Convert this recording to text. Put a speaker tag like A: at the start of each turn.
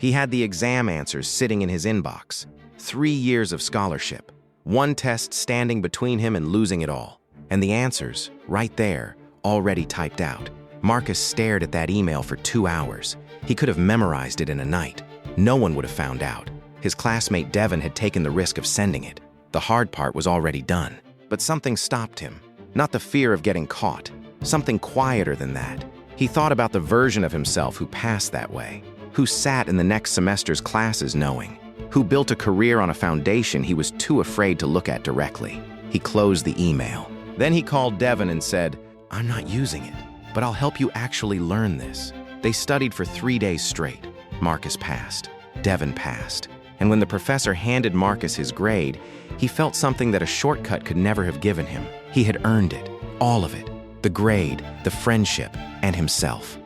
A: He had the exam answers sitting in his inbox. 3 years of scholarship. One test standing between him and losing it all. And the answers, right there, already typed out. Marcus stared at that email for 2 hours. He could have memorized it in a night. No one would have found out. His classmate Devin had taken the risk of sending it. The hard part was already done. But something stopped him. Not the fear of getting caught. Something quieter than that. He thought about the version of himself who passed that way. Who sat in the next semester's classes knowing. Who built a career on a foundation he was too afraid to look at directly. He closed the email. Then he called Devin and said, "I'm not using it, but I'll help you actually learn this." They studied for 3 days straight. Marcus passed. Devin passed. And when the professor handed Marcus his grade, he felt something that a shortcut could never have given him. He had earned it. All of it. The grade, the friendship, and himself.